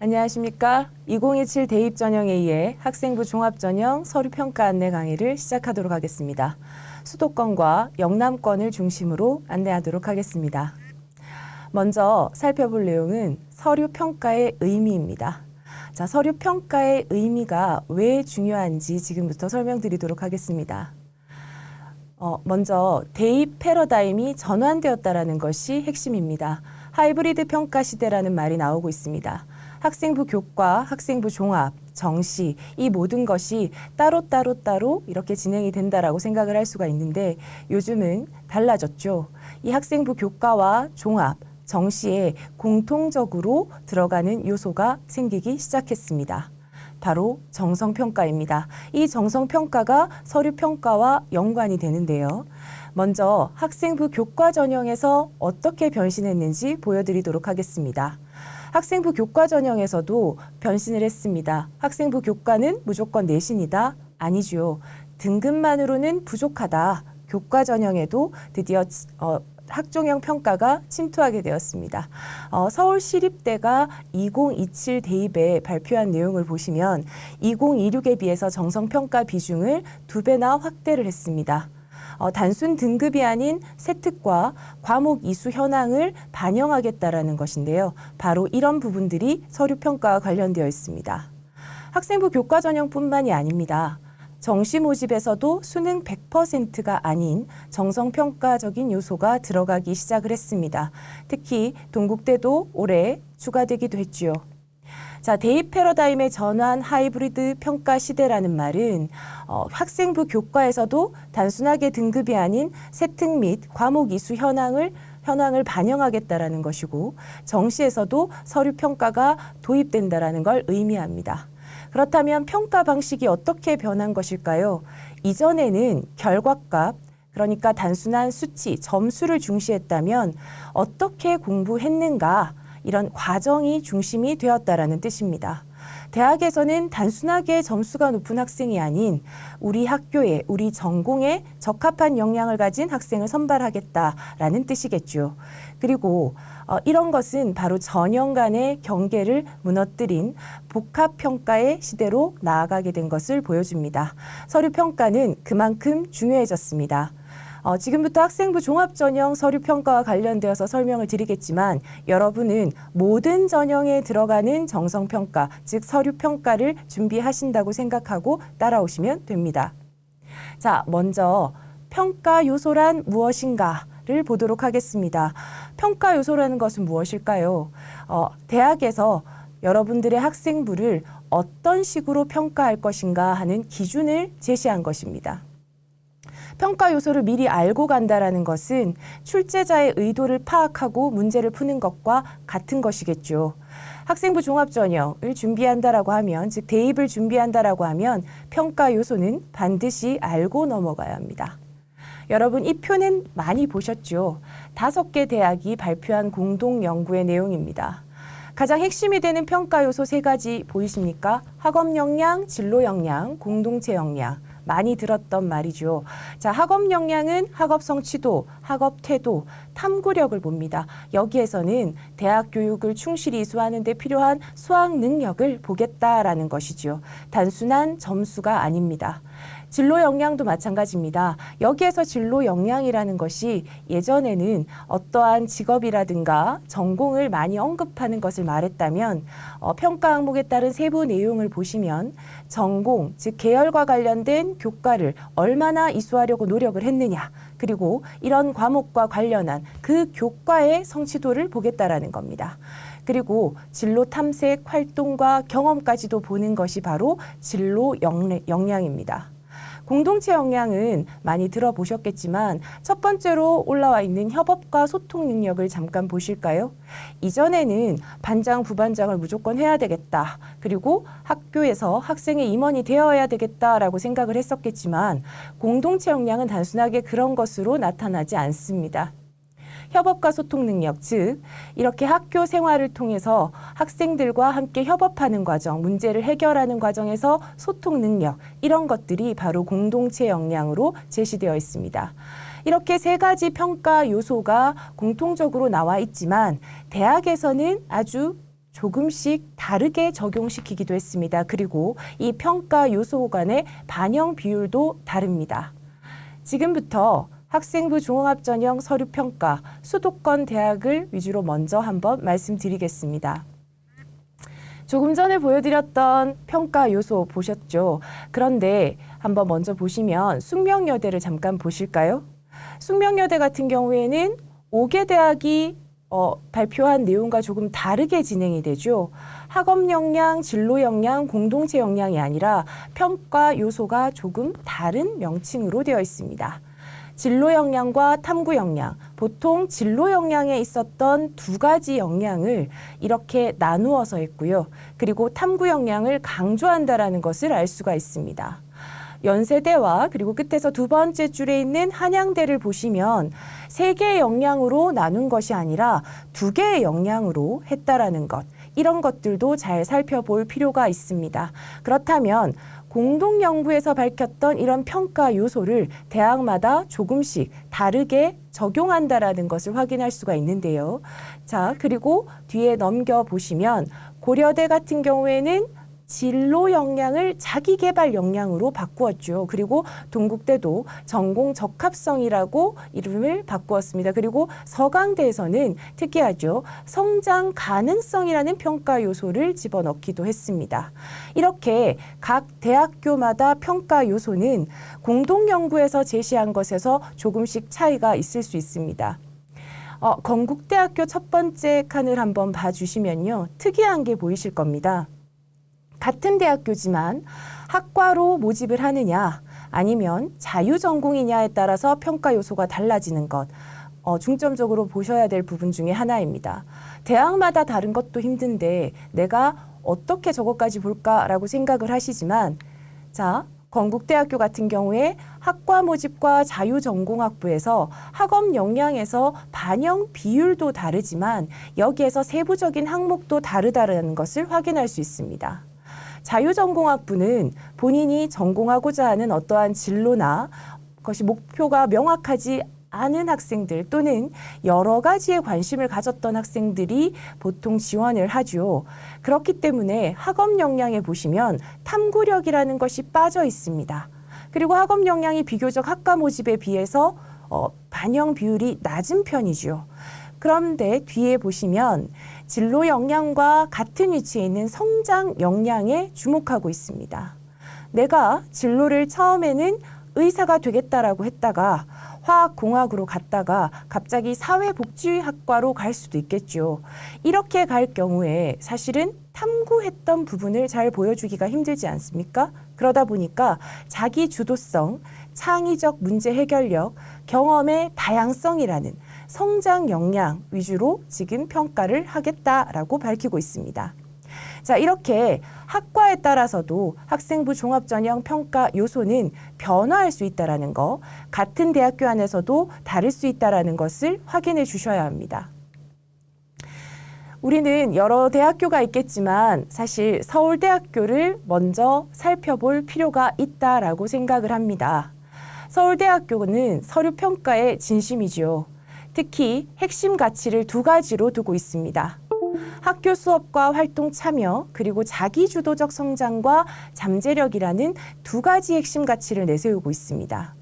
안녕하십니까. 2027 대입전형A의 학생부 종합전형 서류평가 안내 강의를 시작하도록 하겠습니다. 수도권과 영남권을 중심으로 안내하도록 하겠습니다. 먼저 살펴볼 내용은 서류평가의 의미입니다. 자, 서류평가의 의미가 왜 중요한지 지금부터 설명드리도록 하겠습니다. 먼저 대입 패러다임이 전환되었다는 것이 핵심입니다. 하이브리드 평가 시대라는 말이 나오고 있습니다. 학생부 교과, 학생부 종합, 정시 이 모든 것이 따로 이렇게 진행이 된다라고 생각을 할 수가 있는데 요즘은 달라졌죠. 이 학생부 교과와 종합, 정시에 공통적으로 들어가는 요소가 생기기 시작했습니다. 바로 정성평가입니다. 이 정성평가가 서류평가와 연관이 되는데요. 먼저 학생부 교과 전형에서 어떻게 변신했는지 보여드리도록 하겠습니다. 학생부 교과 전형에서도 변신을 했습니다. 학생부 교과는 무조건 내신이다? 아니죠. 등급만으로는 부족하다. 교과 전형에도 드디어 학종형 평가가 침투하게 되었습니다. 서울시립대가 2027 대입에 발표한 내용을 보시면 2026에 비해서 정성평가 비중을 2배나 확대를 했습니다. 단순 등급이 아닌 세특과 과목 이수 현황을 반영하겠다라는 것인데요. 바로 이런 부분들이 서류평가와 관련되어 있습니다. 학생부 교과 전형뿐만이 아닙니다. 정시 모집에서도 수능 100%가 아닌 정성평가적인 요소가 들어가기 시작을 했습니다. 특히 동국대도 올해 추가되기도 했지요. 자, 대입 패러다임의 전환 하이브리드 평가 시대라는 말은 학생부 교과에서도 단순하게 등급이 아닌 세특 및 과목 이수 현황을 반영하겠다라는 것이고 정시에서도 서류 평가가 도입된다라는 걸 의미합니다. 그렇다면 평가 방식이 어떻게 변한 것일까요? 이전에는 결과값, 그러니까 단순한 수치, 점수를 중시했다면 어떻게 공부했는가 이런 과정이 중심이 되었다라는 뜻입니다. 대학에서는 단순하게 점수가 높은 학생이 아닌 우리 학교에, 우리 전공에 적합한 역량을 가진 학생을 선발하겠다라는 뜻이겠죠. 그리고 이런 것은 바로 전형 간의 경계를 무너뜨린 복합평가의 시대로 나아가게 된 것을 보여줍니다. 서류평가는 그만큼 중요해졌습니다. 지금부터 학생부 종합전형 서류평가와 관련되어서 설명을 드리겠지만 여러분은 모든 전형에 들어가는 정성평가, 즉 서류평가를 준비하신다고 생각하고 따라오시면 됩니다. 자, 먼저 평가 요소란 무엇인가를 보도록 하겠습니다. 평가 요소라는 것은 무엇일까요? 대학에서 여러분들의 학생부를 어떤 식으로 평가할 것인가 하는 기준을 제시한 것입니다. 평가 요소를 미리 알고 간다라는 것은 출제자의 의도를 파악하고 문제를 푸는 것과 같은 것이겠죠. 학생부 종합전형을 준비한다라고 하면, 즉 대입을 준비한다라고 하면 평가 요소는 반드시 알고 넘어가야 합니다. 여러분 이 표는 많이 보셨죠? 5개 대학이 발표한 공동 연구의 내용입니다. 가장 핵심이 되는 평가 요소 3가지 보이십니까? 학업 역량, 진로 역량, 공동체 역량. 많이 들었던 말이죠. 자, 학업 역량은 학업 성취도, 학업 태도, 탐구력을 봅니다. 여기에서는 대학 교육을 충실히 이수하는 데 필요한 수학 능력을 보겠다라는 것이죠. 단순한 점수가 아닙니다. 진로 역량도 마찬가지입니다. 여기에서 진로 역량이라는 것이 예전에는 어떠한 직업이라든가 전공을 많이 언급하는 것을 말했다면 평가 항목에 따른 세부 내용을 보시면 전공, 즉 계열과 관련된 교과를 얼마나 이수하려고 노력을 했느냐, 그리고 이런 과목과 관련한 그 교과의 성취도를 보겠다라는 겁니다. 그리고 진로 탐색 활동과 경험까지도 보는 것이 바로 진로 역량입니다. 공동체 역량은 많이 들어보셨겠지만 첫 번째로 올라와 있는 협업과 소통 능력을 잠깐 보실까요? 이전에는 반장, 부반장을 무조건 해야 되겠다. 그리고 학교에서 학생의 임원이 되어야 되겠다라고 생각을 했었겠지만 공동체 역량은 단순하게 그런 것으로 나타나지 않습니다. 협업과 소통 능력, 즉 이렇게 학교 생활을 통해서 학생들과 함께 협업하는 과정, 문제를 해결하는 과정에서 소통 능력, 이런 것들이 바로 공동체 역량으로 제시되어 있습니다. 이렇게 3가지 평가 요소가 공통적으로 나와 있지만 대학에서는 아주 조금씩 다르게 적용시키기도 했습니다. 그리고 이 평가 요소 간의 반영 비율도 다릅니다. 지금부터 학생부 종합전형 서류평가 수도권 대학을 위주로 먼저 한번 말씀드리겠습니다. 조금 전에 보여드렸던 평가 요소 보셨죠? 그런데 한번 먼저 보시면 숙명여대를 잠깐 보실까요? 숙명여대 같은 경우에는 5개 대학이 발표한 내용과 조금 다르게 진행이 되죠. 학업 역량, 진로 역량, 공동체 역량이 아니라 평가 요소가 조금 다른 명칭으로 되어 있습니다. 진로 역량과 탐구 역량, 보통 진로 역량에 있었던 두 가지 역량을 이렇게 나누어서 했고요. 그리고 탐구 역량을 강조한다라는 것을 알 수가 있습니다. 연세대와 그리고 끝에서 두 번째 줄에 있는 한양대를 보시면 세 개의 역량으로 나눈 것이 아니라 두 개의 역량으로 했다라는 것, 이런 것들도 잘 살펴볼 필요가 있습니다. 그렇다면 공동연구에서 밝혔던 이런 평가 요소를 대학마다 조금씩 다르게 적용한다라는 것을 확인할 수가 있는데요. 자, 그리고 뒤에 넘겨보시면 고려대 같은 경우에는 진로 역량을 자기개발 역량으로 바꾸었죠. 그리고 동국대도 전공 적합성이라고 이름을 바꾸었습니다. 그리고 서강대에서는 특이하죠. 성장 가능성이라는 평가 요소를 집어넣기도 했습니다. 이렇게 각 대학교마다 평가 요소는 공동연구에서 제시한 것에서 조금씩 차이가 있을 수 있습니다. 건국대학교 첫 번째 칸을 한번 봐주시면요. 특이한 게 보이실 겁니다. 같은 대학교지만 학과로 모집을 하느냐 아니면 자유전공이냐에 따라서 평가 요소가 달라지는 것, 중점적으로 보셔야 될 부분 중에 하나입니다. 대학마다 다른 것도 힘든데 내가 어떻게 저것까지 볼까라고 생각을 하시지만, 자, 건국대학교 같은 경우에 학과 모집과 자유전공학부에서 학업 역량에서 반영 비율도 다르지만 여기에서 세부적인 항목도 다르다는 것을 확인할 수 있습니다. 자유전공학부는 본인이 전공하고자 하는 어떠한 진로나 그것이 목표가 명확하지 않은 학생들 또는 여러 가지에 관심을 가졌던 학생들이 보통 지원을 하죠. 그렇기 때문에 학업 역량에 보시면 탐구력이라는 것이 빠져 있습니다. 그리고 학업 역량이 비교적 학과 모집에 비해서 반영 비율이 낮은 편이죠. 그런데 뒤에 보시면 진로 역량과 같은 위치에 있는 성장 역량에 주목하고 있습니다. 내가 진로를 처음에는 의사가 되겠다라고 했다가 화학공학으로 갔다가 갑자기 사회복지학과로 갈 수도 있겠죠. 이렇게 갈 경우에 사실은 탐구했던 부분을 잘 보여주기가 힘들지 않습니까? 그러다 보니까 자기 주도성, 창의적 문제 해결력, 경험의 다양성이라는 성장 역량 위주로 지금 평가를 하겠다라고 밝히고 있습니다. 자, 이렇게 학과에 따라서도 학생부 종합전형 평가 요소는 변화할 수 있다는 거, 같은 대학교 안에서도 다를 수 있다는 것을 확인해 주셔야 합니다. 우리는 여러 대학교가 있겠지만 사실 서울대학교를 먼저 살펴볼 필요가 있다라고 생각을 합니다. 서울대학교는 서류평가의 진심이지요. 특히 핵심 가치를 두 가지로 두고 있습니다. 학교 수업과 활동 참여, 그리고 자기주도적 성장과 잠재력이라는 두 가지 핵심 가치를 내세우고 있습니다.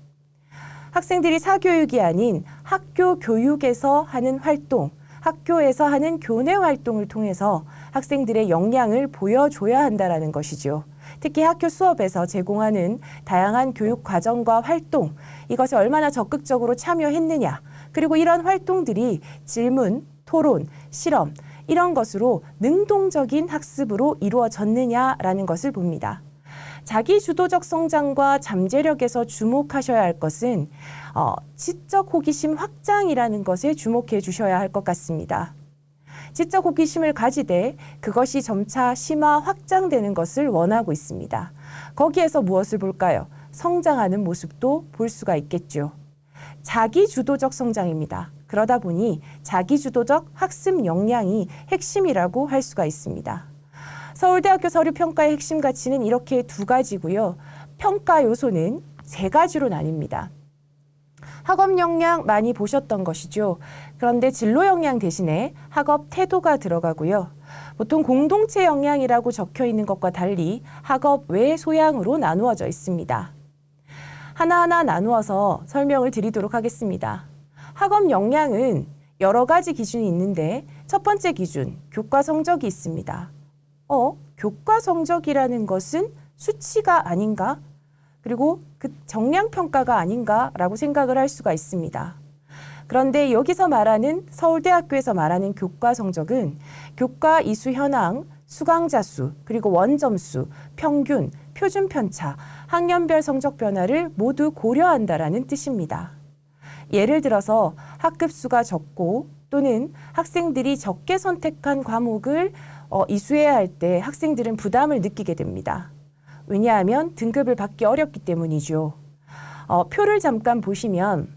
학생들이 사교육이 아닌 학교 교육에서 하는 활동, 학교에서 하는 교내 활동을 통해서 학생들의 역량을 보여줘야 한다는 것이죠. 특히 학교 수업에서 제공하는 다양한 교육 과정과 활동, 이것에 얼마나 적극적으로 참여했느냐, 그리고 이런 활동들이 질문, 토론, 실험, 이런 것으로 능동적인 학습으로 이루어졌느냐라는 것을 봅니다. 자기주도적 성장과 잠재력에서 주목하셔야 할 것은 지적 호기심 확장이라는 것에 주목해 주셔야 할 것 같습니다. 지적 호기심을 가지되 그것이 점차 심화 확장되는 것을 원하고 있습니다. 거기에서 무엇을 볼까요? 성장하는 모습도 볼 수가 있겠죠. 자기주도적 성장입니다. 그러다 보니 자기주도적 학습 역량이 핵심이라고 할 수가 있습니다. 서울대학교 서류평가의 핵심 가치는 이렇게 두 가지고요. 평가 요소는 세 가지로 나뉩니다. 학업 역량 많이 보셨던 것이죠. 그런데 진로 역량 대신에 학업 태도가 들어가고요. 보통 공동체 역량이라고 적혀 있는 것과 달리 학업 외 소양으로 나누어져 있습니다. 하나하나 나누어서 설명을 드리도록 하겠습니다. 학업 역량은 여러 가지 기준이 있는데 첫 번째 기준, 교과 성적이 있습니다. 교과 성적이라는 것은 수치가 아닌가? 그리고 그 정량평가가 아닌가라고 생각을 할 수가 있습니다. 그런데 여기서 말하는 서울대학교에서 말하는 교과 성적은 교과 이수 현황, 수강자 수, 그리고 원점수, 평균, 표준 편차, 학년별 성적 변화를 모두 고려한다라는 뜻입니다. 예를 들어서 학급 수가 적고 또는 학생들이 적게 선택한 과목을 이수해야 할 때 학생들은 부담을 느끼게 됩니다. 왜냐하면 등급을 받기 어렵기 때문이죠. 표를 잠깐 보시면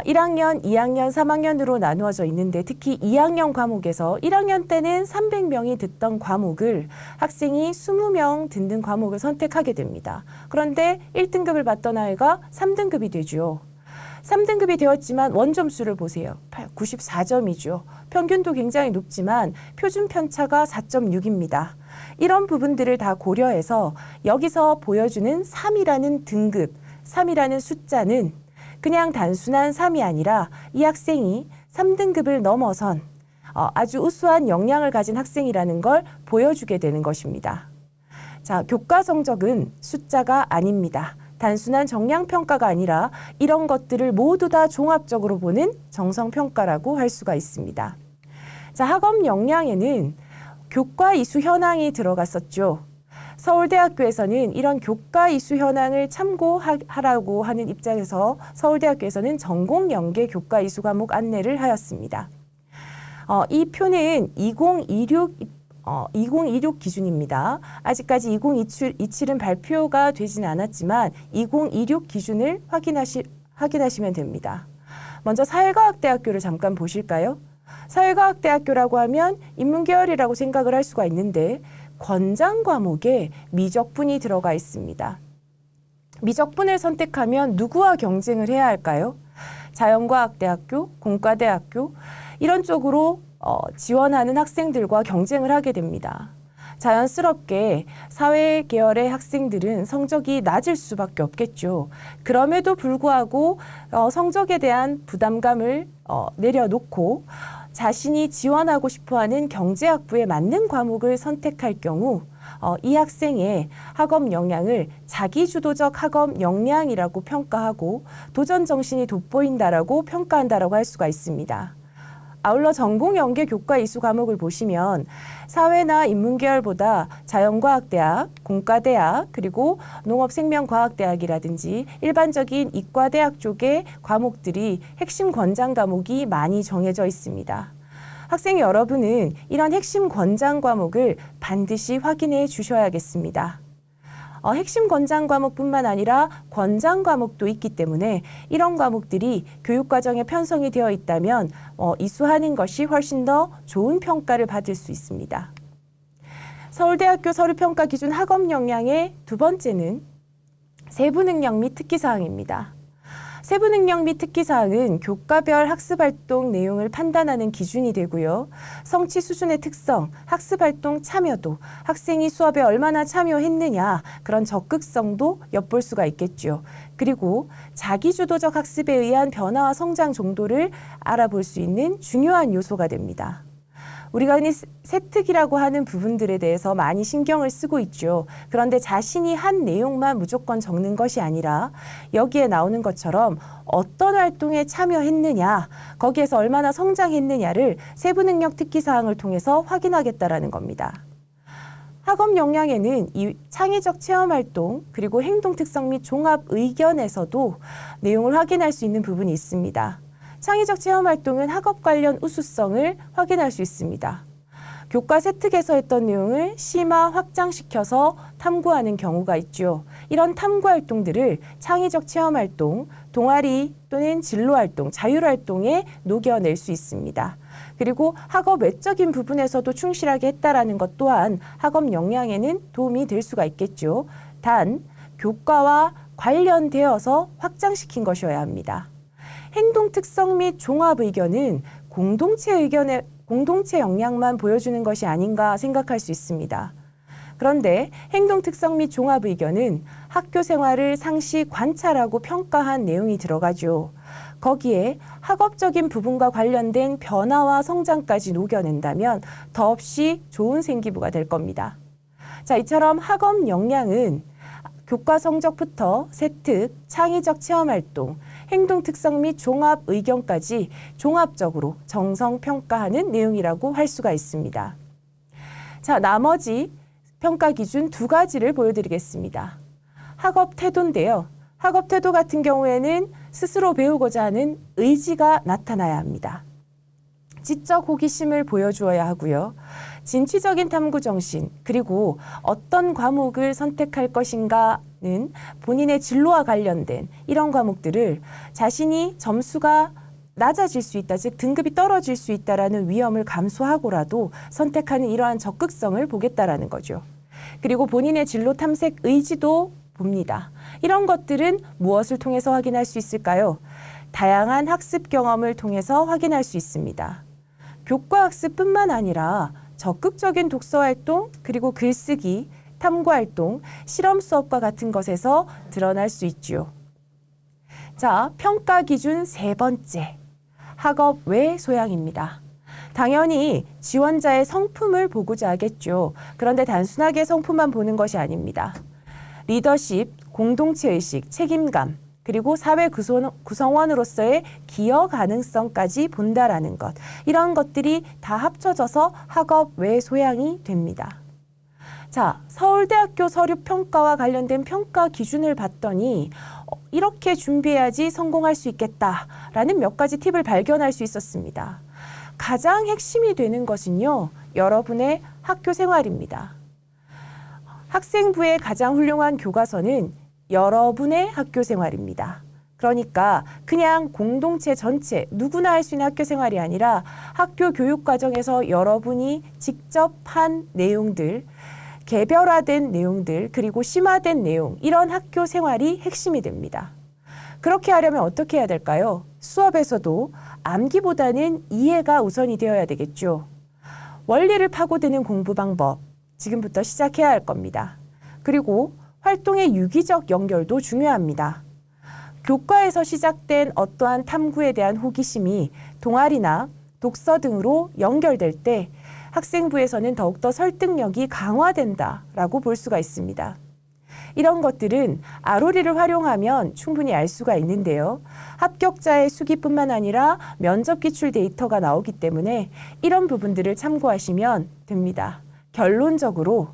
1학년, 2학년, 3학년으로 나누어져 있는데 특히 2학년 과목에서 1학년 때는 300명이 듣던 과목을 학생이 20명 듣는 과목을 선택하게 됩니다. 그런데 1등급을 받던 아이가 3등급이 되죠. 3등급이 되었지만 원점수를 보세요. 94점이죠. 평균도 굉장히 높지만 표준 편차가 4.6입니다. 이런 부분들을 다 고려해서 여기서 보여주는 3이라는 등급, 3이라는 숫자는 그냥 단순한 3이 아니라 이 학생이 3등급을 넘어선 아주 우수한 역량을 가진 학생이라는 걸 보여주게 되는 것입니다. 자, 교과 성적은 숫자가 아닙니다. 단순한 정량평가가 아니라 이런 것들을 모두 다 종합적으로 보는 정성평가라고 할 수가 있습니다. 자, 학업 역량에는 교과 이수 현황이 들어갔었죠. 서울대학교에서는 이런 교과 이수 현황을 참고하라고 하는 입장에서 서울대학교에서는 전공 연계 교과 이수 과목 안내를 하였습니다. 이 표는 2026 기준입니다. 아직까지 2027은 발표가 되지는 않았지만 2026 기준을 확인하시면 됩니다. 먼저 사회과학대학교를 잠깐 보실까요? 사회과학대학교라고 하면 인문계열이라고 생각을 할 수가 있는데 권장 과목에 미적분이 들어가 있습니다. 미적분을 선택하면 누구와 경쟁을 해야 할까요? 자연과학대학교, 공과대학교 이런 쪽으로 지원하는 학생들과 경쟁을 하게 됩니다. 자연스럽게 사회 계열의 학생들은 성적이 낮을 수밖에 없겠죠. 그럼에도 불구하고 성적에 대한 부담감을 내려놓고 자신이 지원하고 싶어하는 경제학부에 맞는 과목을 선택할 경우 이 학생의 학업 역량을 자기주도적 학업 역량이라고 평가하고 도전 정신이 돋보인다라고 평가한다라고 할 수가 있습니다. 아울러 전공 연계 교과 이수 과목을 보시면 사회나 인문계열보다 자연과학대학, 공과대학, 그리고 농업생명과학대학이라든지 일반적인 이과대학 쪽의 과목들이 핵심 권장 과목이 많이 정해져 있습니다. 학생 여러분은 이런 핵심 권장 과목을 반드시 확인해 주셔야겠습니다. 핵심 권장 과목뿐만 아니라 권장 과목도 있기 때문에 이런 과목들이 교육과정에 편성이 되어 있다면 이수하는 것이 훨씬 더 좋은 평가를 받을 수 있습니다. 서울대학교 서류평가 기준 학업 역량의 두 번째는 세부 능력 및 특기사항입니다. 세부 능력 및 특기사항은 교과별 학습활동 내용을 판단하는 기준이 되고요. 성취 수준의 특성, 학습활동 참여도, 학생이 수업에 얼마나 참여했느냐 그런 적극성도 엿볼 수가 있겠죠. 그리고 자기주도적 학습에 의한 변화와 성장 정도를 알아볼 수 있는 중요한 요소가 됩니다. 우리가 흔히 세특이라고 하는 부분들에 대해서 많이 신경을 쓰고 있죠. 그런데 자신이 한 내용만 무조건 적는 것이 아니라 여기에 나오는 것처럼 어떤 활동에 참여했느냐, 거기에서 얼마나 성장했느냐를 세부 능력 특기사항을 통해서 확인하겠다라는 겁니다. 학업 역량에는 이 창의적 체험활동 그리고 행동 특성 및 종합 의견에서도 내용을 확인할 수 있는 부분이 있습니다. 창의적 체험활동은 학업 관련 우수성을 확인할 수 있습니다. 교과 세특에서 했던 내용을 심화 확장시켜서 탐구하는 경우가 있죠. 이런 탐구 활동들을 창의적 체험활동, 동아리 또는 진로활동, 자율활동에 녹여낼 수 있습니다. 그리고 학업 외적인 부분에서도 충실하게 했다라는 것 또한 학업 역량에는 도움이 될 수가 있겠죠. 단, 교과와 관련되어서 확장시킨 것이어야 합니다. 행동 특성 및 종합 의견은 공동체 의견에 공동체 역량만 보여주는 것이 아닌가 생각할 수 있습니다. 그런데 행동 특성 및 종합 의견은 학교 생활을 상시 관찰하고 평가한 내용이 들어가죠. 거기에 학업적인 부분과 관련된 변화와 성장까지 녹여낸다면 더없이 좋은 생기부가 될 겁니다. 자, 이처럼 학업 역량은 교과 성적부터 세특, 창의적 체험활동, 행동 특성 및 종합 의견까지 종합적으로 정성 평가하는 내용이라고 할 수가 있습니다. 자, 나머지 평가 기준 두 가지를 보여드리겠습니다. 학업 태도인데요. 학업 태도 같은 경우에는 스스로 배우고자 하는 의지가 나타나야 합니다. 지적 호기심을 보여주어야 하고요. 진취적인 탐구 정신, 그리고 어떤 과목을 선택할 것인가는 본인의 진로와 관련된 이런 과목들을 자신이 점수가 낮아질 수 있다, 즉 등급이 떨어질 수 있다라는 위험을 감수하고라도 선택하는 이러한 적극성을 보겠다라는 거죠. 그리고 본인의 진로 탐색 의지도 봅니다. 이런 것들은 무엇을 통해서 확인할 수 있을까요? 다양한 학습 경험을 통해서 확인할 수 있습니다. 교과 학습뿐만 아니라 적극적인 독서 활동, 그리고 글쓰기, 탐구 활동, 실험 수업과 같은 것에서 드러날 수 있죠. 자, 평가 기준 세 번째, 학업 외 소양입니다. 당연히 지원자의 성품을 보고자 하겠죠. 그런데 단순하게 성품만 보는 것이 아닙니다. 리더십, 공동체의식, 책임감, 그리고 사회 구성원으로서의 기여 가능성까지 본다라는 것. 이런 것들이 다 합쳐져서 학업 외 소양이 됩니다. 자, 서울대학교 서류평가와 관련된 평가 기준을 봤더니 이렇게 준비해야지 성공할 수 있겠다라는 몇 가지 팁을 발견할 수 있었습니다. 가장 핵심이 되는 것은요, 여러분의 학교 생활입니다. 학생부의 가장 훌륭한 교과서는 여러분의 학교 생활입니다. 그러니까 그냥 공동체 전체 누구나 할 수 있는 학교 생활이 아니라 학교 교육 과정에서 여러분이 직접 한 내용들, 개별화된 내용들, 그리고 심화된 내용, 이런 학교 생활이 핵심이 됩니다. 그렇게 하려면 어떻게 해야 될까요? 수업에서도 암기보다는 이해가 우선이 되어야 되겠죠. 원리를 파고드는 공부 방법, 지금부터 시작해야 할 겁니다. 그리고 활동의 유기적 연결도 중요합니다. 교과에서 시작된 어떠한 탐구에 대한 호기심이 동아리나 독서 등으로 연결될 때 학생부에서는 더욱더 설득력이 강화된다라고 볼 수가 있습니다. 이런 것들은 아로리를 활용하면 충분히 알 수가 있는데요. 합격자의 수기뿐만 아니라 면접 기출 데이터가 나오기 때문에 이런 부분들을 참고하시면 됩니다. 결론적으로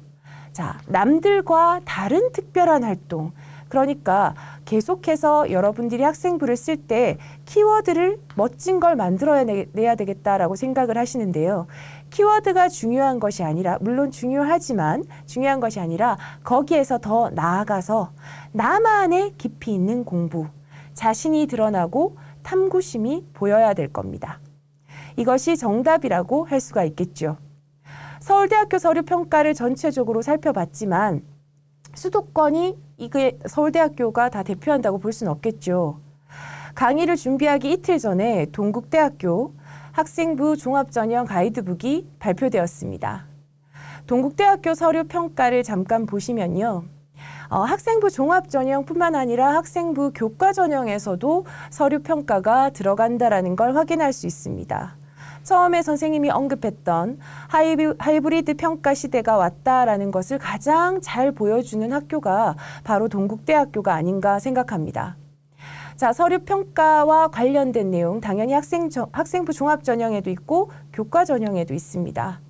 자, 남들과 다른 특별한 활동, 그러니까 계속해서 여러분들이 학생부를 쓸 때 키워드를 멋진 걸 만들어내야 되겠다라고 생각을 하시는데요. 키워드가 중요한 것이 아니라, 물론 중요하지만 중요한 것이 아니라 거기에서 더 나아가서 나만의 깊이 있는 공부, 자신이 드러나고 탐구심이 보여야 될 겁니다. 이것이 정답이라고 할 수가 있겠죠. 서울대학교 서류평가를 전체적으로 살펴봤지만 수도권이 이게 서울대학교가 다 대표한다고 볼 수는 없겠죠. 강의를 준비하기 이틀 전에 동국대학교 학생부 종합전형 가이드북이 발표되었습니다. 동국대학교 서류평가를 잠깐 보시면요. 학생부 종합전형뿐만 아니라 학생부 교과전형에서도 서류평가가 들어간다라는 걸 확인할 수 있습니다. 처음에 선생님이 언급했던 하이브리드 평가 시대가 왔다라는 것을 가장 잘 보여주는 학교가 바로 동국대학교가 아닌가 생각합니다. 자, 서류평가와 관련된 내용 당연히 학생부 종합전형에도 있고 교과전형에도 있습니다.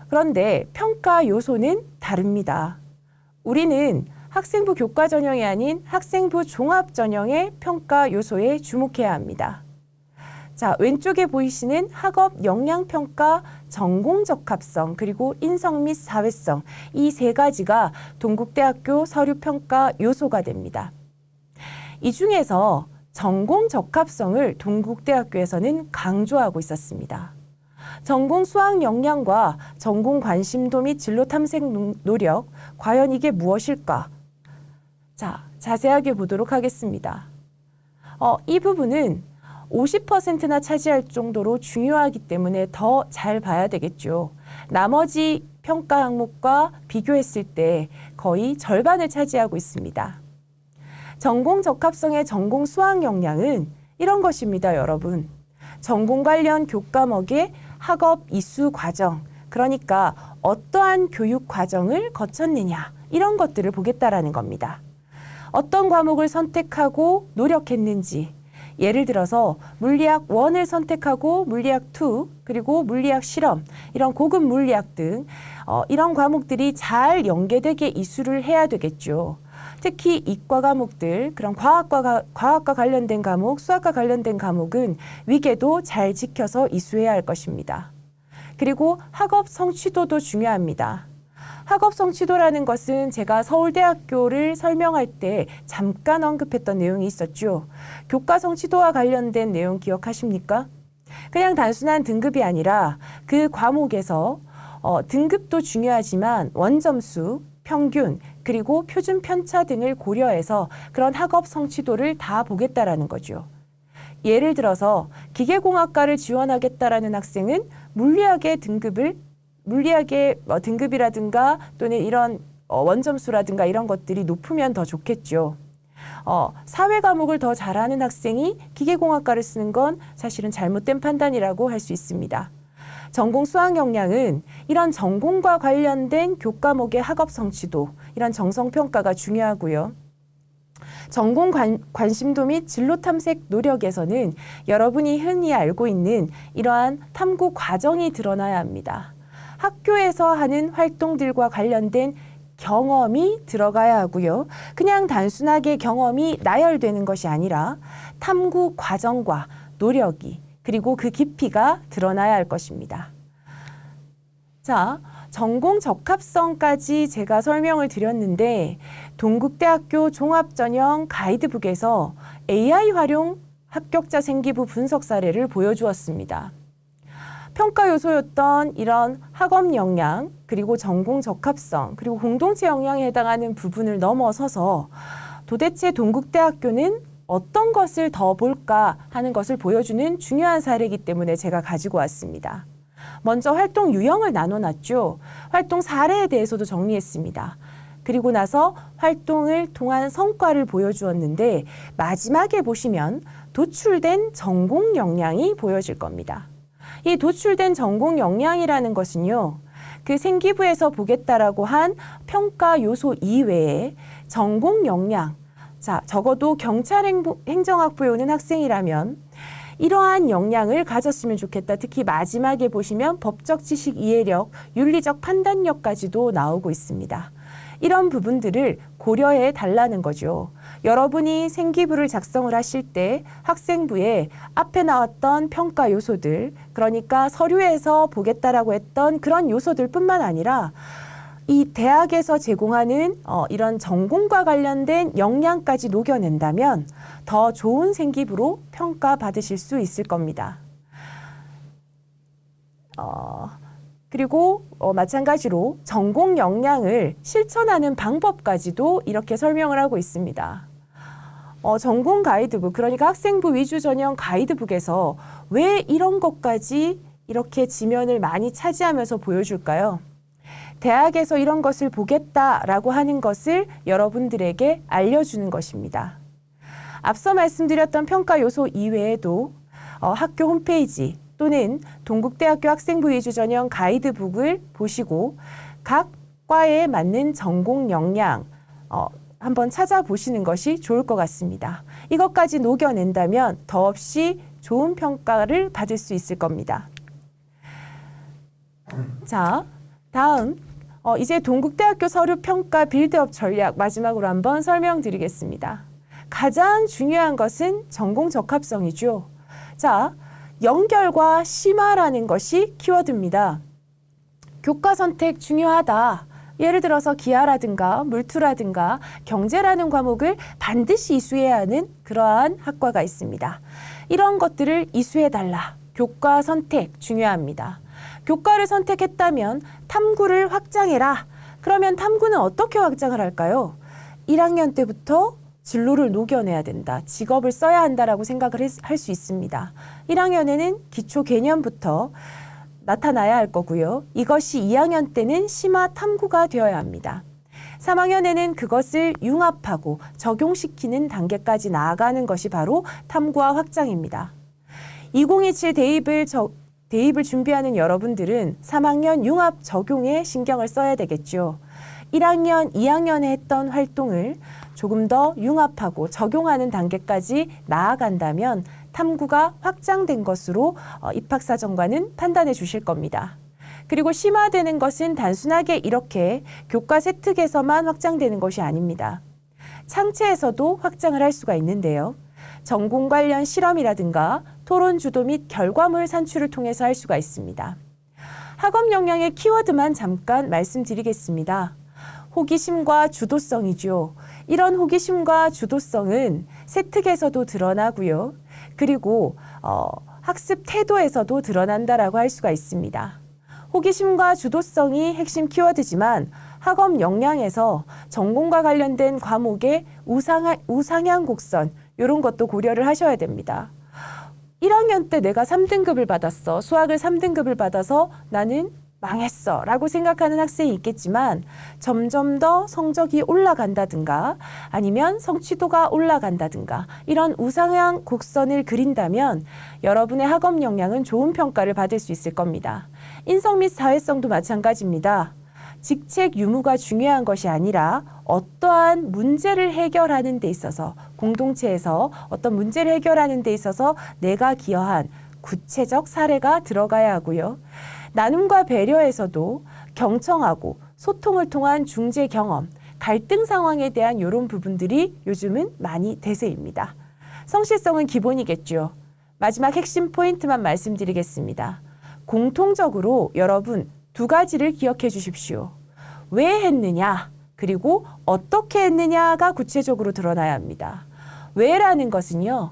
그런데 평가 요소는 다릅니다. 우리는 학생부 교과전형이 아닌 학생부 종합전형의 평가 요소에 주목해야 합니다. 자, 왼쪽에 보이시는 학업 역량평가, 전공적합성, 그리고 인성 및 사회성, 이 세 가지가 동국대학교 서류평가 요소가 됩니다. 이 중에서 전공적합성을 동국대학교에서는 강조하고 있었습니다. 전공 수학 역량과 전공 관심도 및 진로 탐색 노력, 과연 이게 무엇일까? 자, 자세하게 보도록 하겠습니다. 이 부분은 50%나 차지할 정도로 중요하기 때문에 더 잘 봐야 되겠죠. 나머지 평가 항목과 비교했을 때 거의 절반을 차지하고 있습니다. 전공 적합성의 전공 수학 역량은 이런 것입니다, 여러분. 전공 관련 교과목의 학업 이수 과정, 그러니까 어떠한 교육 과정을 거쳤느냐, 이런 것들을 보겠다라는 겁니다. 어떤 과목을 선택하고 노력했는지, 예를 들어서 물리학 1을 선택하고 물리학 2, 그리고 물리학 실험, 이런 고급 물리학 등 이런 과목들이 잘 연계되게 이수를 해야 되겠죠. 특히 이과 과목들, 그런 과학과 관련된 과목, 수학과 관련된 과목은 위계도 잘 지켜서 이수해야 할 것입니다. 그리고 학업 성취도도 중요합니다. 학업 성취도라는 것은 제가 서울대학교를 설명할 때 잠깐 언급했던 내용이 있었죠. 교과 성취도와 관련된 내용 기억하십니까? 그냥 단순한 등급이 아니라 그 과목에서 등급도 중요하지만 원점수, 평균, 그리고 표준 편차 등을 고려해서 그런 학업 성취도를 다 보겠다라는 거죠. 예를 들어서 기계공학과를 지원하겠다라는 학생은 물리학의 등급이라든가 또는 이런 원점수라든가 이런 것들이 높으면 더 좋겠죠. 사회 과목을 더 잘하는 학생이 기계공학과를 쓰는 건 사실은 잘못된 판단이라고 할 수 있습니다. 전공 수학 역량은 이런 전공과 관련된 교과목의 학업 성취도, 이런 정성평가가 중요하고요. 전공 관심도 및 진로 탐색 노력에서는 여러분이 흔히 알고 있는 이러한 탐구 과정이 드러나야 합니다. 학교에서 하는 활동들과 관련된 경험이 들어가야 하고요. 그냥 단순하게 경험이 나열되는 것이 아니라 탐구 과정과 노력이, 그리고 그 깊이가 드러나야 할 것입니다. 자, 전공 적합성까지 제가 설명을 드렸는데 동국대학교 종합전형 가이드북에서 AI 활용 합격자 생기부 분석 사례를 보여주었습니다. 평가 요소였던 이런 학업 역량, 그리고 전공 적합성, 그리고 공동체 역량에 해당하는 부분을 넘어서서 도대체 동국대학교는 어떤 것을 더 볼까 하는 것을 보여주는 중요한 사례이기 때문에 제가 가지고 왔습니다. 먼저 활동 유형을 나눠놨죠. 활동 사례에 대해서도 정리했습니다. 그리고 나서 활동을 통한 성과를 보여주었는데 마지막에 보시면 도출된 전공 역량이 보여질 겁니다. 이 도출된 전공 역량이라는 것은요, 그 생기부에서 보겠다라고 한 평가 요소 이외에 전공 역량, 자, 적어도 경찰행정학 배우는 학생이라면 이러한 역량을 가졌으면 좋겠다. 특히 마지막에 보시면 법적 지식 이해력, 윤리적 판단력까지도 나오고 있습니다. 이런 부분들을 고려해 달라는 거죠. 여러분이 생기부를 작성을 하실 때 학생부에 앞에 나왔던 평가 요소들, 그러니까 서류에서 보겠다라고 했던 그런 요소들 뿐만 아니라 이 대학에서 제공하는 이런 전공과 관련된 역량까지 녹여낸다면 더 좋은 생기부로 평가받으실 수 있을 겁니다. 그리고 마찬가지로 전공 역량을 실천하는 방법까지도 이렇게 설명을 하고 있습니다. 전공 가이드북, 그러니까 학생부 위주 전형 가이드북에서 왜 이런 것까지 이렇게 지면을 많이 차지하면서 보여줄까요? 대학에서 이런 것을 보겠다라고 하는 것을 여러분들에게 알려주는 것입니다. 앞서 말씀드렸던 평가 요소 이외에도 학교 홈페이지 또는 동국대학교 학생부 위주 전형 가이드북을 보시고 각 과에 맞는 전공 역량 한번 찾아보시는 것이 좋을 것 같습니다. 이것까지 녹여낸다면 더없이 좋은 평가를 받을 수 있을 겁니다. 자, 다음 이제 동국대학교 서류평가 빌드업 전략 마지막으로 한번 설명드리겠습니다. 가장 중요한 것은 전공 적합성이죠. 자, 연결과 심화라는 것이 키워드입니다. 교과 선택 중요하다. 예를 들어서 기하라든가 물투라든가 경제라는 과목을 반드시 이수해야 하는 그러한 학과가 있습니다. 이런 것들을 이수해달라. 교과 선택 중요합니다. 교과를 선택했다면 탐구를 확장해라. 그러면 탐구는 어떻게 확장을 할까요? 1학년 때부터 진로를 녹여내야 된다. 직업을 써야 한다라고 생각을 할 수 있습니다. 1학년에는 기초 개념부터 나타나야 할 거고요. 이것이 2학년 때는 심화 탐구가 되어야 합니다. 3학년에는 그것을 융합하고 적용시키는 단계까지 나아가는 것이 바로 탐구와 확장입니다. 2027 대입을 준비하는 여러분들은 3학년 융합 적용에 신경을 써야 되겠죠. 1학년, 2학년에 했던 활동을 조금 더 융합하고 적용하는 단계까지 나아간다면 탐구가 확장된 것으로 입학사정관은 판단해 주실 겁니다. 그리고 심화되는 것은 단순하게 이렇게 교과 세특에서만 확장되는 것이 아닙니다. 창체에서도 확장을 할 수가 있는데요. 전공 관련 실험이라든가 토론 주도 및 결과물 산출을 통해서 할 수가 있습니다. 학업 역량의 키워드만 잠깐 말씀드리겠습니다. 호기심과 주도성이죠. 이런 호기심과 주도성은 세특에서도 드러나고요. 그리고 학습 태도에서도 드러난다라고 할 수가 있습니다. 호기심과 주도성이 핵심 키워드지만 학업 역량에서 전공과 관련된 과목의 우상향 곡선 이런 것도 고려를 하셔야 됩니다. 1학년 때 내가 3등급을 받았어. 수학을 3등급을 받아서 나는 망했어 라고 생각하는 학생이 있겠지만 점점 더 성적이 올라간다든가 아니면 성취도가 올라간다든가 이런 우상향 곡선을 그린다면 여러분의 학업 역량은 좋은 평가를 받을 수 있을 겁니다. 인성 및 사회성도 마찬가지입니다. 직책 유무가 중요한 것이 아니라 어떠한 문제를 해결하는 데 있어서 공동체에서 어떤 문제를 해결하는 데 있어서 내가 기여한 구체적 사례가 들어가야 하고요. 나눔과 배려에서도 경청하고 소통을 통한 중재 경험, 갈등 상황에 대한 이런 부분들이 요즘은 많이 대세입니다. 성실성은 기본이겠죠. 마지막 핵심 포인트만 말씀드리겠습니다. 공통적으로 여러분 2가지를 기억해 주십시오. 왜 했느냐, 그리고 어떻게 했느냐가 구체적으로 드러나야 합니다. 왜라는 것은요.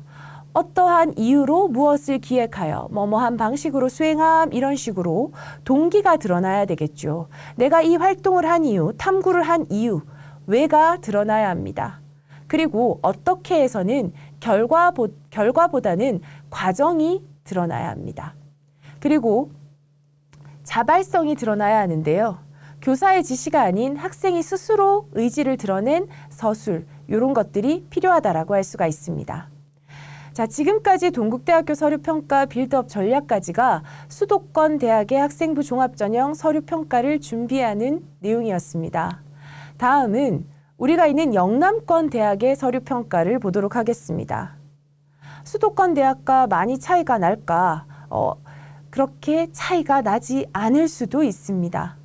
어떠한 이유로 무엇을 기획하여 뭐뭐한 방식으로 수행함 이런 식으로 동기가 드러나야 되겠죠. 내가 이 활동을 한 이유, 탐구를 한 이유, 왜가 드러나야 합니다. 그리고 어떻게 해서는 결과보다는 과정이 드러나야 합니다. 그리고 자발성이 드러나야 하는데요. 교사의 지시가 아닌 학생이 스스로 의지를 드러낸 서술, 이런 것들이 필요하다라고 할 수가 있습니다. 자, 지금까지 동국대학교 서류평가 빌드업 전략까지가 수도권 대학의 학생부 종합전형 서류평가를 준비하는 내용이었습니다. 다음은 우리가 있는 영남권 대학의 서류평가를 보도록 하겠습니다. 수도권 대학과 많이 차이가 날까? 그렇게 차이가 나지 않을 수도 있습니다.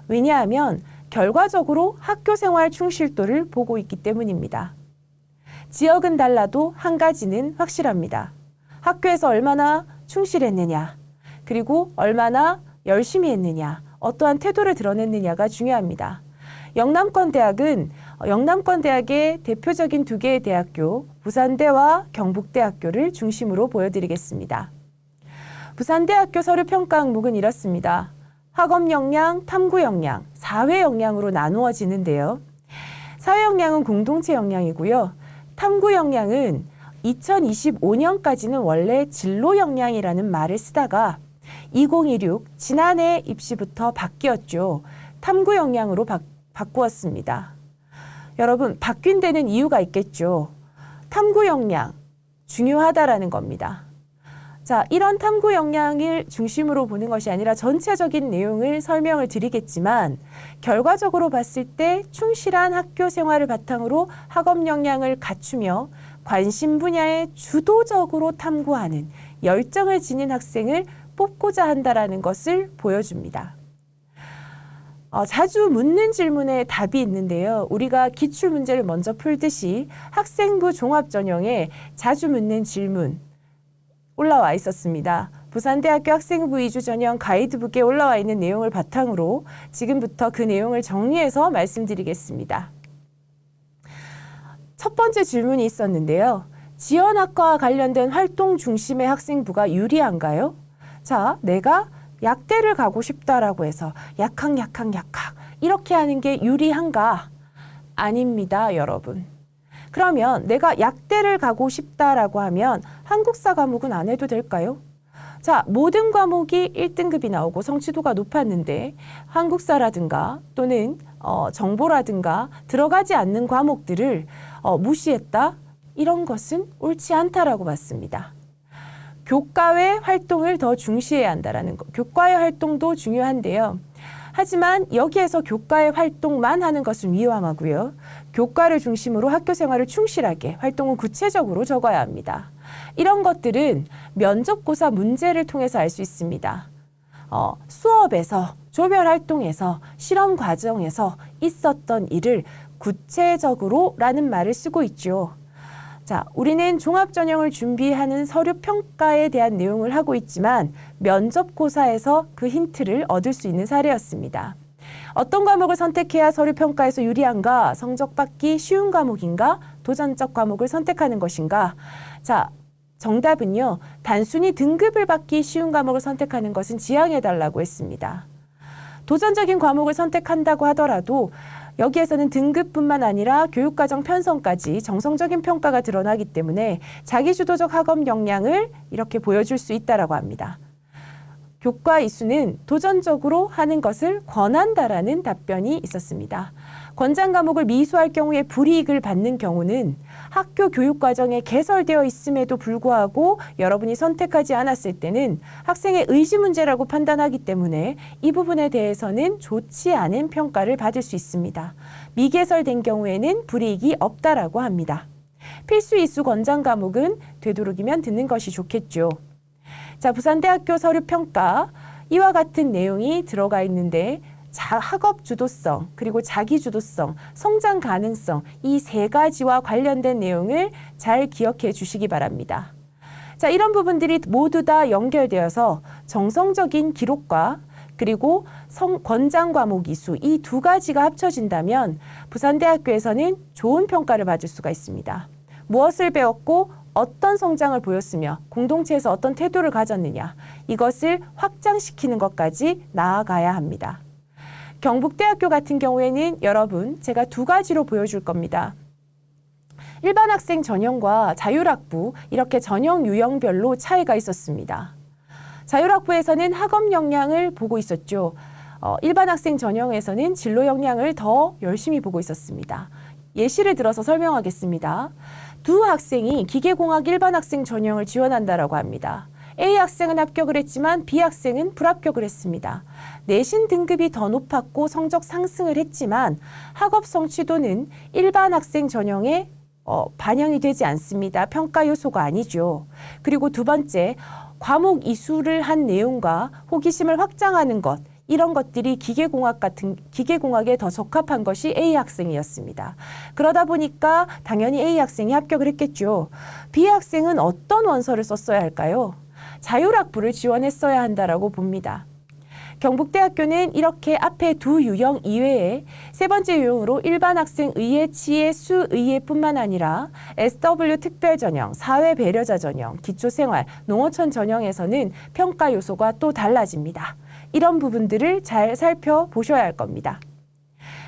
왜냐하면 결과적으로 학교생활 충실도를 보고 있기 때문입니다. 지역은 달라도 한 가지는 확실합니다. 학교에서 얼마나 충실했느냐, 그리고 얼마나 열심히 했느냐, 어떠한 태도를 드러냈느냐가 중요합니다. 영남권 대학의 대표적인 2개의 대학교, 부산대와 경북대학교를 중심으로 보여드리겠습니다. 부산대학교 서류평가 항목은 이렇습니다. 학업 역량, 탐구 역량, 사회 역량으로 나누어지는데요. 사회 역량은 공동체 역량이고요. 탐구 역량은 2025년까지는 원래 진로 역량이라는 말을 쓰다가 2026 지난해 입시부터 바뀌었죠. 탐구 역량으로 바꾸었습니다. 여러분, 바뀐 데는 이유가 있겠죠. 탐구 역량 중요하다라는 겁니다. 자, 이런 탐구 역량을 중심으로 보는 것이 아니라 전체적인 내용을 설명을 드리겠지만 결과적으로 봤을 때 충실한 학교 생활을 바탕으로 학업 역량을 갖추며 관심 분야에 주도적으로 탐구하는 열정을 지닌 학생을 뽑고자 한다라는 것을 보여줍니다. 자주 묻는 질문에 답이 있는데요. 우리가 기출문제를 먼저 풀듯이 학생부 종합전형에 자주 묻는 질문 올라와 있었습니다. 부산대학교 학생부 위주 전형 가이드북에 올라와 있는 내용을 바탕으로 지금부터 그 내용을 정리해서 말씀드리겠습니다. 첫 번째 질문이 있었는데요. 지원학과와 관련된 활동 중심의 학생부가 유리한가요? 자, 내가 약대를 가고 싶다라고 해서 약학 이렇게 하는 게 유리한가? 아닙니다, 여러분. 그러면 내가 약대를 가고 싶다라고 하면 한국사 과목은 안 해도 될까요? 자, 모든 과목이 1등급이 나오고 성취도가 높았는데 한국사라든가 또는 정보라든가 들어가지 않는 과목들을 무시했다? 이런 것은 옳지 않다라고 봤습니다. 교과외 활동을 더 중시해야 한다라는 것. 교과외 활동도 중요한데요. 하지만 여기에서 교과외 활동만 하는 것은 위험하고요. 교과를 중심으로 학교 생활을 충실하게 활동은 구체적으로 적어야 합니다. 이런 것들은 면접고사 문제를 통해서 알 수 있습니다. 수업에서, 조별 활동에서, 실험 과정에서 있었던 일을 구체적으로 라는 말을 쓰고 있죠. 자, 우리는 종합전형을 준비하는 서류 평가에 대한 내용을 하고 있지만 면접고사에서 그 힌트를 얻을 수 있는 사례였습니다. 어떤 과목을 선택해야 서류 평가에서 유리한가? 성적 받기 쉬운 과목인가? 도전적 과목을 선택하는 것인가? 자, 정답은요. 단순히 등급을 받기 쉬운 과목을 선택하는 것은 지양해달라고 했습니다. 도전적인 과목을 선택한다고 하더라도 여기에서는 등급뿐만 아니라 교육과정 편성까지 정성적인 평가가 드러나기 때문에 자기주도적 학업 역량을 이렇게 보여줄 수 있다라고 합니다. 교과 이수는 도전적으로 하는 것을 권한다라는 답변이 있었습니다. 권장 과목을 미수할 경우에 불이익을 받는 경우는 학교 교육과정에 개설되어 있음에도 불구하고 여러분이 선택하지 않았을 때는 학생의 의지 문제라고 판단하기 때문에 이 부분에 대해서는 좋지 않은 평가를 받을 수 있습니다. 미개설된 경우에는 불이익이 없다라고 합니다. 필수 이수 권장 과목은 되도록이면 듣는 것이 좋겠죠. 자, 부산대학교 서류평가 이와 같은 내용이 들어가 있는데 학업 주도성, 그리고 자기 주도성, 성장 가능성 이 세 가지와 관련된 내용을 잘 기억해 주시기 바랍니다. 자, 이런 부분들이 모두 다 연결되어서 정성적인 기록과 그리고 권장 과목 이수 이 두 가지가 합쳐진다면 부산대학교에서는 좋은 평가를 받을 수가 있습니다. 무엇을 배웠고 어떤 성장을 보였으며 공동체에서 어떤 태도를 가졌느냐 이것을 확장시키는 것까지 나아가야 합니다. 경북대학교 같은 경우에는 여러분 제가 두 가지로 보여줄 겁니다. 일반 학생 전형과 자율학부 이렇게 전형 유형별로 차이가 있었습니다. 자율학부에서는 학업 역량을 보고 있었죠. 일반 학생 전형에서는 진로 역량을 더 열심히 보고 있었습니다. 예시를 들어서 설명하겠습니다. 두 학생이 기계공학 일반 학생 전형을 지원한다라고 합니다. A 학생은 합격을 했지만 B 학생은 불합격을 했습니다. 내신 등급이 더 높았고 성적 상승을 했지만 학업 성취도는 일반 학생 전형에 반영이 되지 않습니다. 평가 요소가 아니죠. 그리고 두 번째, 과목 이수를 한 내용과 호기심을 확장하는 것 이런 것들이 기계공학에 더 적합한 것이 A 학생이었습니다. 그러다 보니까 당연히 A 학생이 합격을 했겠죠. B 학생은 어떤 원서를 썼어야 할까요? 자율학부를 지원했어야 한다라고 봅니다. 경북대학교는 이렇게 앞에 두 유형 이외에 세 번째 유형으로 일반 학생 의예, 치예, 수의예뿐만 아니라 SW 특별전형, 사회배려자 전형, 기초생활, 농어촌 전형에서는 평가 요소가 또 달라집니다. 이런 부분들을 잘 살펴보셔야 할 겁니다.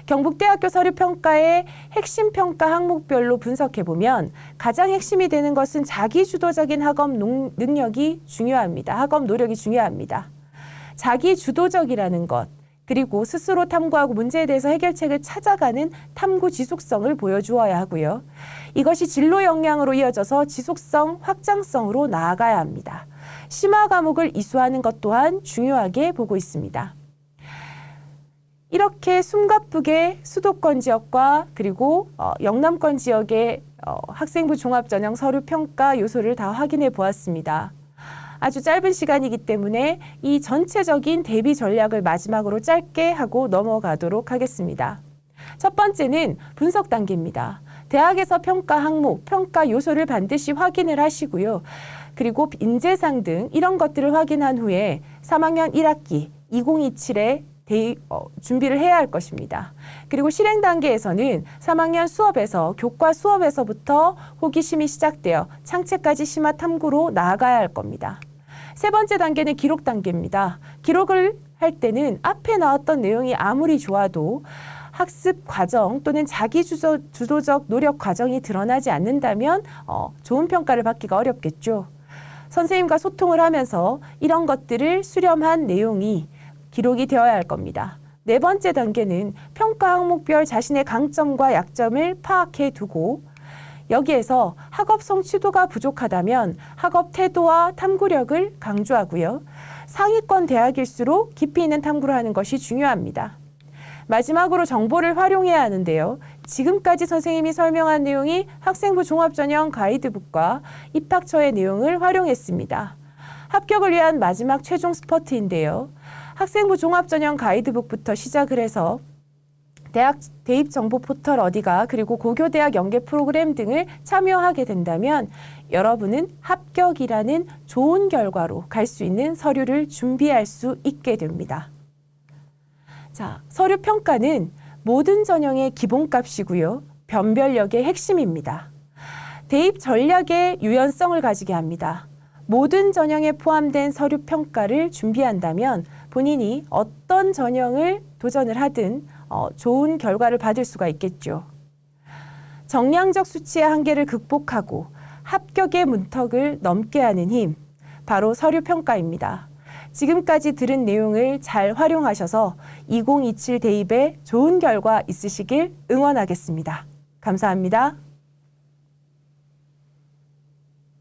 경북대학교 서류평가의 핵심 평가 항목별로 분석해보면 가장 핵심이 되는 것은 자기주도적인 학업 능력이 중요합니다. 학업 노력이 중요합니다. 자기주도적이라는 것, 그리고 스스로 탐구하고 문제에 대해서 해결책을 찾아가는 탐구 지속성을 보여주어야 하고요. 이것이 진로 역량으로 이어져서 지속성, 확장성으로 나아가야 합니다. 심화 과목을 이수하는 것 또한 중요하게 보고 있습니다. 이렇게 숨가쁘게 수도권 지역과 그리고 영남권 지역의 학생부 종합전형 서류평가 요소를 다 확인해 보았습니다. 아주 짧은 시간이기 때문에 이 전체적인 대비 전략을 마지막으로 짧게 하고 넘어가도록 하겠습니다. 첫 번째는 분석 단계입니다. 대학에서 평가 항목, 평가 요소를 반드시 확인을 하시고요. 그리고 인재상 등 이런 것들을 확인한 후에 3학년 1학기 2027에 준비를 해야 할 것입니다. 그리고 실행 단계에서는 3학년 수업에서 교과 수업에서부터 호기심이 시작되어 창체까지 심화 탐구로 나아가야 할 겁니다. 세 번째 단계는 기록 단계입니다. 기록을 할 때는 앞에 나왔던 내용이 아무리 좋아도 학습 과정 또는 자기 주도적 노력 과정이 드러나지 않는다면 좋은 평가를 받기가 어렵겠죠. 선생님과 소통을 하면서 이런 것들을 수렴한 내용이 기록이 되어야 할 겁니다. 네 번째 단계는 평가 항목별 자신의 강점과 약점을 파악해 두고 여기에서 학업 성취도가 부족하다면 학업 태도와 탐구력을 강조하고요. 상위권 대학일수록 깊이 있는 탐구를 하는 것이 중요합니다. 마지막으로 정보를 활용해야 하는데요. 지금까지 선생님이 설명한 내용이 학생부 종합전형 가이드북과 입학처의 내용을 활용했습니다. 합격을 위한 마지막 최종 스퍼트인데요. 학생부 종합전형 가이드북부터 시작을 해서 대학 대입 정보 포털 어디가 그리고 고교대학 연계 프로그램 등을 참여하게 된다면 여러분은 합격이라는 좋은 결과로 갈 수 있는 서류를 준비할 수 있게 됩니다. 자, 서류 평가는 모든 전형의 기본값이고요. 변별력의 핵심입니다. 대입 전략의 유연성을 가지게 합니다. 모든 전형에 포함된 서류 평가를 준비한다면 본인이 어떤 전형을 도전을 하든 좋은 결과를 받을 수가 있겠죠. 정량적 수치의 한계를 극복하고 합격의 문턱을 넘게 하는 힘, 바로 서류 평가입니다. 지금까지 들은 내용을 잘 활용하셔서 2027 대입에 좋은 결과 있으시길 응원하겠습니다. 감사합니다.